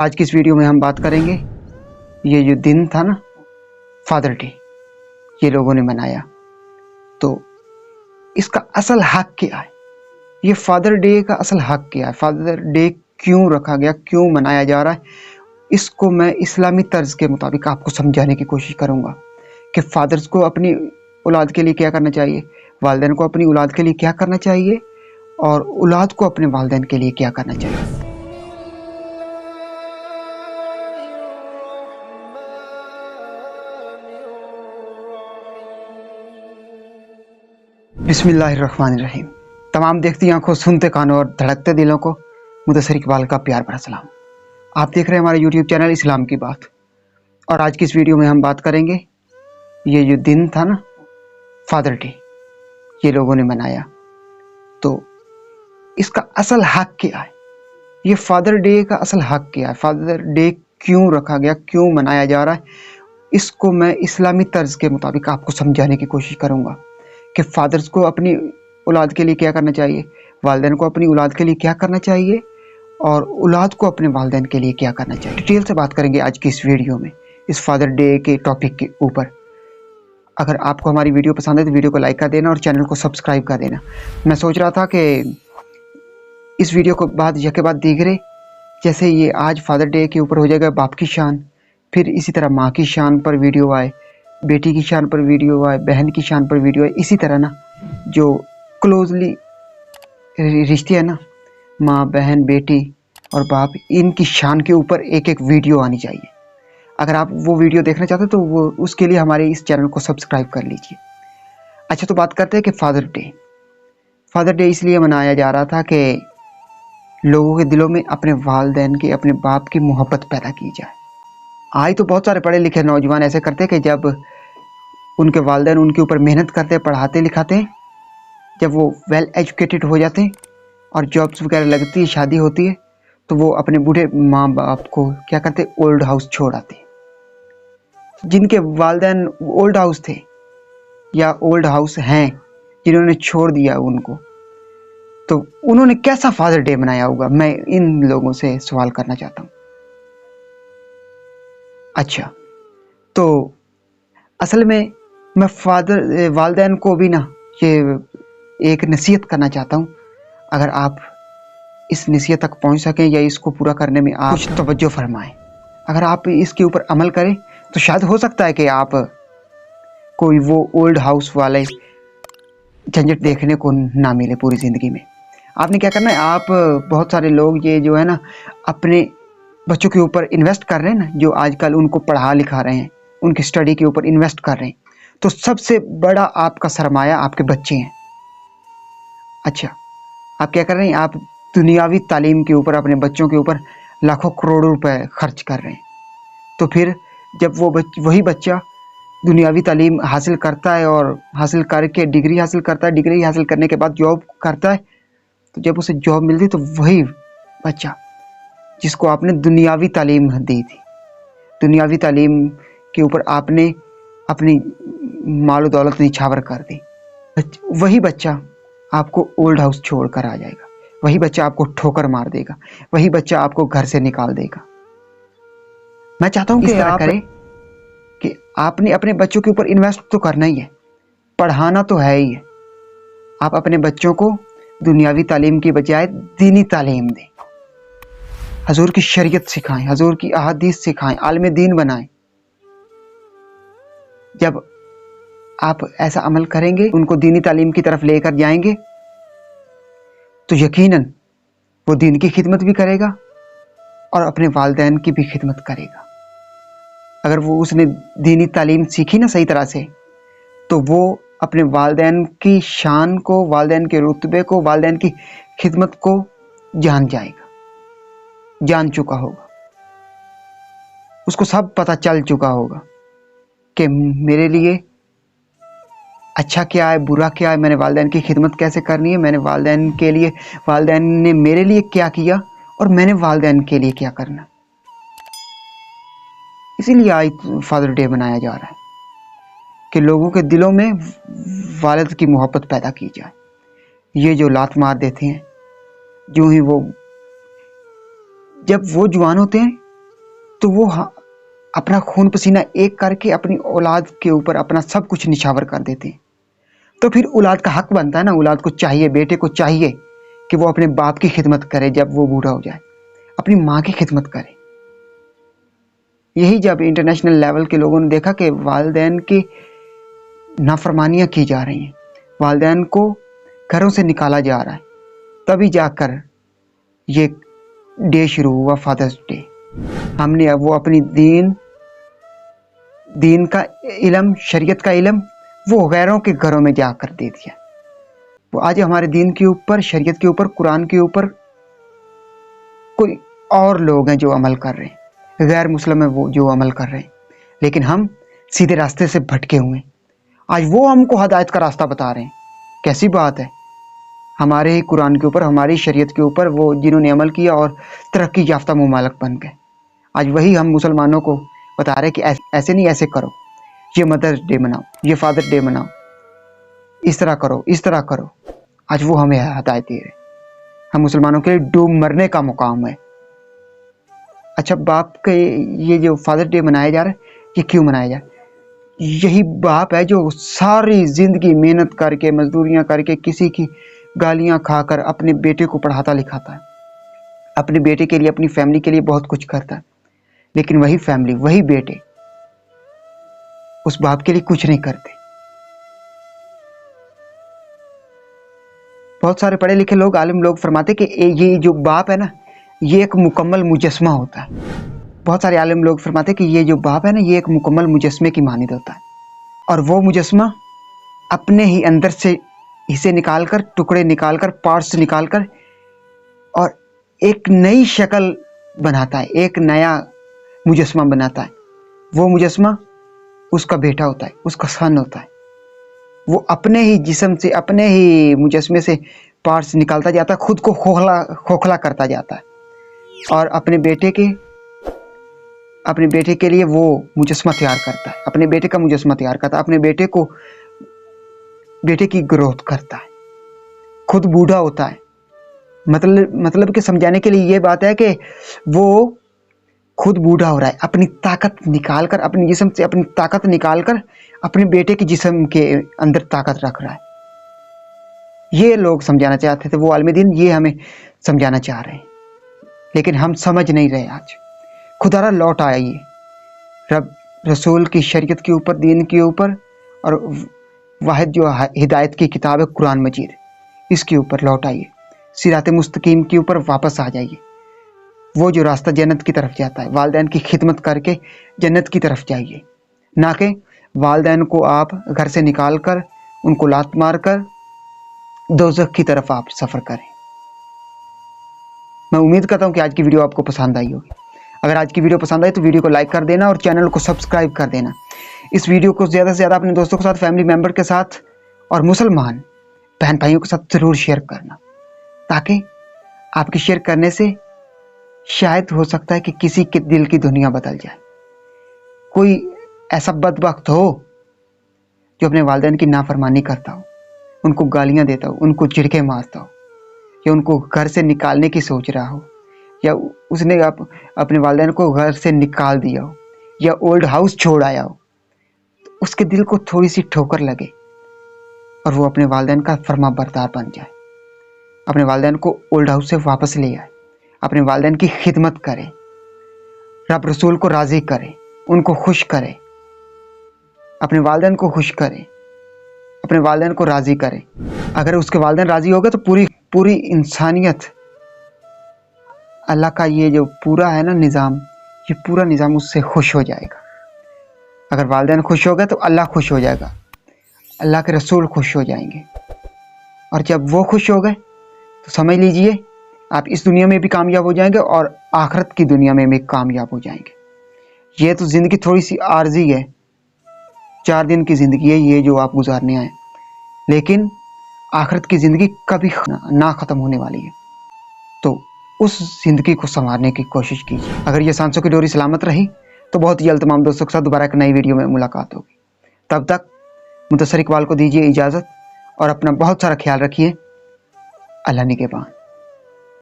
आज की इस वीडियो में हम बात करेंगे ये जो दिन था ना, फादर डे, ये लोगों ने मनाया, तो इसका असल हक क्या है? ये फादर डे का असल हक क्या है? फादर डे क्यों रखा गया, क्यों मनाया जा रहा है? इसको मैं इस्लामी तर्ज के मुताबिक आपको समझाने की कोशिश करूँगा कि फादर्स को अपनी औलाद के लिए क्या करना चाहिए, वालिदैन को अपनी औलाद के लिए क्या करना चाहिए और औलाद को अपने वालिदैन के लिए क्या करना चाहिए। बिस्मिल्लाहिर्रहमानिर्रहीम। तमाम देखती आंखों, सुनते कानों और धड़कते दिलों को मुदस्सिर इकबाल का प्यार भरा सलाम। आप देख रहे हैं हमारे यूट्यूब चैनल इस्लाम की बात, और आज की इस वीडियो में हम बात करेंगे ये जो दिन था ना, फादर डे, ये लोगों ने मनाया, तो इसका असल हक क्या है? ये फादर डे का असल हक क्या है? फादर डे क्यों रखा गया, क्यों मनाया जा रहा है? इसको मैं इस्लामी तर्ज के मुताबिक आपको समझाने की कोशिश करूँगा कि फादर्स को अपनी औलाद के लिए क्या करना चाहिए, वालिदैन को अपनी औलाद के लिए क्या करना चाहिए और औलाद को अपने वालिदैन के लिए क्या करना चाहिए। डिटेल से बात करेंगे आज की इस वीडियो में, इस फादर डे के टॉपिक के ऊपर। अगर आपको हमारी वीडियो पसंद है तो वीडियो को लाइक कर देना और चैनल को सब्सक्राइब कर देना। मैं सोच रहा था कि इस वीडियो को बाद यके बाद दीगरे, जैसे ये आज फादर डे के ऊपर हो जाएगा बाप की शान, फिर इसी तरह माँ की शान पर वीडियो आए, बेटी की शान पर वीडियो आए, बहन की शान पर वीडियो आए, इसी तरह ना जो क्लोजली रिश्ते हैं ना, माँ बहन बेटी और बाप, इनकी शान के ऊपर एक एक वीडियो आनी चाहिए। अगर आप वो वीडियो देखना चाहते हो तो वो उसके लिए हमारे इस चैनल को सब्सक्राइब कर लीजिए। अच्छा, तो बात करते हैं कि फादर डे। फादर डे इसलिए मनाया जा रहा था कि लोगों के दिलों में अपने वालिदैन की, अपने बाप की मोहब्बत पैदा की जाए। आज तो बहुत सारे पढ़े लिखे नौजवान ऐसे करते हैं कि जब उनके वालिदैन उनके ऊपर मेहनत करते हैं, पढ़ाते लिखाते हैं, जब वो वेल एजुकेटेड हो जाते हैं और जॉब्स वगैरह लगती है, शादी होती है, तो वो अपने बूढ़े माँ बाप को क्या करते हैं, ओल्ड हाउस छोड़ आते हैं। जिनके वालिदैन ओल्ड हाउस थे या ओल्ड हाउस हैं, जिन्होंने छोड़ दिया उनको, तो उन्होंने कैसा फादर डे मनाया होगा, मैं इन लोगों से सवाल करना चाहता हूँ। अच्छा, तो असल में मैं वालिदैन को भी ना ये एक नसीहत करना चाहता हूँ। अगर आप इस नसीहत तक पहुँच सकें या इसको पूरा करने में आप कुछ तवज्जो फरमाएं, अगर आप इसके ऊपर अमल करें तो शायद हो सकता है कि आप कोई वो ओल्ड हाउस वाले झंझट देखने को ना मिले पूरी ज़िंदगी में। आपने क्या करना है, आप बहुत सारे लोग ये जो है ना अपने बच्चों के ऊपर इन्वेस्ट कर रहे हैं ना, जो आजकल उनको पढ़ा लिखा रहे हैं, उनकी स्टडी के ऊपर इन्वेस्ट कर रहे हैं, तो सबसे बड़ा आपका सरमाया आपके बच्चे हैं। अच्छा, आप क्या कर रहे हैं, आप दुनियावी तालीम के ऊपर अपने बच्चों के ऊपर लाखों करोड़ों रुपए खर्च कर रहे हैं। तो फिर जब वही बच्चा दुनियावी तालीम हासिल करता है और हासिल करके डिग्री हासिल करता है, डिग्री हासिल करने के बाद जॉब करता है, तो जब उसे जॉब मिलती तो वही बच्चा जिसको आपने दुनियावी तालीम दी थी, दुनियावी तालीम के ऊपर आपने अपनी माल दौलत निछावर कर दी, वही बच्चा आपको ओल्ड हाउस छोड़ कर आ जाएगा, वही बच्चा आपको ठोकर मार देगा, वही बच्चा आपको घर से निकाल देगा। मैं चाहता हूँ कि आप करें कि आपने अपने बच्चों के ऊपर इन्वेस्ट तो करना ही है, पढ़ाना तो है ही है। आप अपने बच्चों को दुनियावी तालीम की बजाय दीनी तालीम दें, हजूर की शरीयत सिखाएं, हजूर की अहादीस सिखाएं, आलिम दीन बनाएं। जब आप ऐसा अमल करेंगे, उनको दीनी तालीम की तरफ लेकर जाएंगे, तो यकीनन वो दीन की खिदमत भी करेगा और अपने वालिदैन की भी खिदमत करेगा। अगर वो उसने दीनी तालीम सीखी ना सही तरह से, तो वो अपने वालिदैन की शान को, वालिदैन के रुतबे को, वालिदैन की खिदमत को जान जाएगा, जान चुका होगा, उसको सब पता चल चुका होगा कि मेरे लिए अच्छा क्या है, बुरा क्या है, मैंने वालिदैन की खिदमत कैसे करनी है, मैंने वालिदैन के लिए, वालिदैन ने मेरे लिए क्या किया और मैंने वालिदैन के लिए क्या करना। इसीलिए आज फादर डे मनाया जा रहा है कि लोगों के दिलों में वालिद की मोहब्बत पैदा की जाए। ये जो लात मार देते हैं, जो ही वो जब वो जवान होते हैं تو وہ اپنا خون پسینہ ایک کر کے اپنی اولاد کے اوپر اپنا سب کچھ نچھاور کر دیتے ہیں. تو پھر اولاد کا حق بنتا ہے نا, اولاد کو چاہیے, بیٹے کو چاہیے کہ وہ اپنے باپ کی خدمت کرے جب وہ بوڑھا ہو جائے, اپنی ماں کی خدمت کرے. یہی جب انٹرنیشنل لیول کے لوگوں نے دیکھا کہ والدین کی نافرمانیاں کی جا رہی ہیں, والدین کو گھروں سے نکالا جا رہا ہے, تبھی جا کر یہ ڈے شروع ہوا, فادرز ڈے. ہم نے اب وہ اپنی دین کا علم, شریعت کا علم وہ غیروں کے گھروں میں جا کر دے دیا. وہ آج ہمارے دین کے اوپر, شریعت کے اوپر, قرآن کے اوپر کوئی اور لوگ ہیں جو عمل کر رہے ہیں, غیر مسلم ہیں وہ جو عمل کر رہے ہیں, لیکن ہم سیدھے راستے سے بھٹکے ہوئے ہیں. آج وہ ہم کو ہدایت کا راستہ بتا رہے ہیں. کیسی بات ہے, ہمارے ہی قرآن کے اوپر, ہماری شریعت کے اوپر وہ جنہوں نے عمل کیا اور ترقی یافتہ ممالک بن گئے, آج وہی ہم مسلمانوں کو بتا رہے کہ ایسے نہیں, ایسے کرو, یہ مدرس ڈے مناؤ, یہ فادر ڈے مناؤ, اس طرح کرو, اس طرح کرو. آج وہ ہمیں ہدایت دے رہے. ہم مسلمانوں کے لیے ڈوب مرنے کا مقام ہے. اچھا, باپ کے یہ جو فادر ڈے منایا جا رہا ہے, یہ کیوں منایا جا رہا ہے؟ یہی باپ ہے جو ساری زندگی محنت کر کے, مزدوریاں کر کے, کسی کی گالیاں کھا کر اپنے بیٹے کو پڑھاتا لکھاتا ہے, اپنے بیٹے کے لیے, اپنی فیملی کے لیے بہت کچھ کرتا ہے. لیکن وہی فیملی, وہی بیٹے اس باپ کے لیے کچھ نہیں کرتے. بہت سارے پڑھے لکھے لوگ, عالم لوگ فرماتے کہ یہ جو باپ ہے نا, یہ ایک مکمل مجسمہ ہوتا ہے. بہت سارے عالم لوگ فرماتے کہ یہ جو باپ ہے نا, یہ ایک مکمل مجسمے کی مانند ہوتا ہے, اور وہ مجسمہ اپنے ہی اندر سے حصے نکال کر, ٹکڑے نکال کر, پارٹس نکال کر, اور ایک نئی شکل بناتا ہے, ایک نیا مجسمہ بناتا ہے. وہ مجسمہ اس کا بیٹا ہوتا ہے, اس کا سن ہوتا ہے. وہ اپنے ہی جسم سے, اپنے ہی مجسمے سے پارٹس نکالتا جاتا ہے, خود کو کھوکھلا کرتا جاتا ہے, اور اپنے بیٹے کے لیے وہ مجسمہ تیار کرتا ہے, اپنے بیٹے کا مجسمہ تیار کرتا ہے, اپنے بیٹے کی گروتھ کرتا ہے. خود بوڑھا ہوتا ہے. مطلب کہ سمجھانے کے لیے یہ بات ہے کہ وہ خود بوڑھا ہو رہا ہے, اپنی طاقت نکال کر, اپنے جسم سے اپنی طاقت نکال کر اپنے بیٹے کے جسم کے اندر طاقت رکھ رہا ہے. یہ لوگ سمجھانا چاہتے تھے, وہ عالم دین یہ ہمیں سمجھانا چاہ رہے ہیں, لیکن ہم سمجھ نہیں رہے. آج خدا را لوٹ آئیے, رب رسول کی شریعت کے اوپر, دین کے اوپر, اور واحد جو ہدایت کی کتاب ہے قرآن مجید, اس کے اوپر لوٹ آئیے, صراط مستقیم کے اوپر واپس آ جائیے. وہ جو راستہ جنت کی طرف جاتا ہے, والدین کی خدمت کر کے جنت کی طرف جائیے, نہ کہ والدین کو آپ گھر سے نکال کر, ان کو لات مار کر دوزخ کی طرف آپ سفر کریں. میں امید کرتا ہوں کہ آج کی ویڈیو آپ کو پسند آئی ہوگی. اگر آج کی ویڈیو پسند آئی تو ویڈیو کو لائک کر دینا, اور چینل کو سبسکرائب کر دینا. اس ویڈیو کو زیادہ سے زیادہ اپنے دوستوں کے ساتھ, فیملی ممبر کے ساتھ, اور مسلمان بہن بھائیوں کے ساتھ ضرور شیئر کرنا, تاکہ آپ کے شیئر کرنے سے شاید ہو سکتا ہے کہ کسی کے دل کی دنیا بدل جائے. کوئی ایسا بدبخت ہو جو اپنے والدین کی نافرمانی کرتا ہو, ان کو گالیاں دیتا ہو, ان کو جھڑکے مارتا ہو, یا ان کو گھر سے نکالنے کی سوچ رہا ہو, یا اس نے اپنے والدین کو گھر سے نکال دیا ہو, یا اولڈ ہاؤس چھوڑ آیا ہو, تو اس کے دل کو تھوڑی سی ٹھوکر لگے اور وہ اپنے والدین کا فرما بردار بن جائے, اپنے والدین کو اولڈ ہاؤس سے واپس لے آئے, اپنے والدین کی خدمت کرے, رب رسول کو راضی کرے, ان کو خوش کرے, اپنے والدین کو خوش کرے, اپنے والدین کو راضی کرے. اگر اس کے والدین راضی ہو گئے تو پوری انسانیت, اللہ کا یہ جو پورا ہے نا نظام, یہ پورا نظام اس سے خوش ہو جائے گا. اگر والدین خوش ہو گئے تو اللہ خوش ہو جائے گا, اللہ کے رسول خوش ہو جائیں گے, اور جب وہ خوش ہو گئے تو سمجھ لیجئے آپ اس دنیا میں بھی کامیاب ہو جائیں گے, اور آخرت کی دنیا میں بھی کامیاب ہو جائیں گے. یہ تو زندگی تھوڑی سی عارضی ہے, 4 دن کی زندگی ہے یہ جو آپ گزارنے آئے, لیکن آخرت کی زندگی کبھی نہ ختم ہونے والی ہے. تو اس زندگی کو سنوارنے کی کوشش کیجیے. اگر یہ سانسوں کی ڈوری سلامت رہی تو بہت جلد تمام دوستوں کے ساتھ دوبارہ ایک نئی ویڈیو میں ملاقات ہوگی. تب تک منتصر اقبال کو دیجیے اجازت, اور اپنا بہت سارا خیال رکھیے. اللہ نگہبان.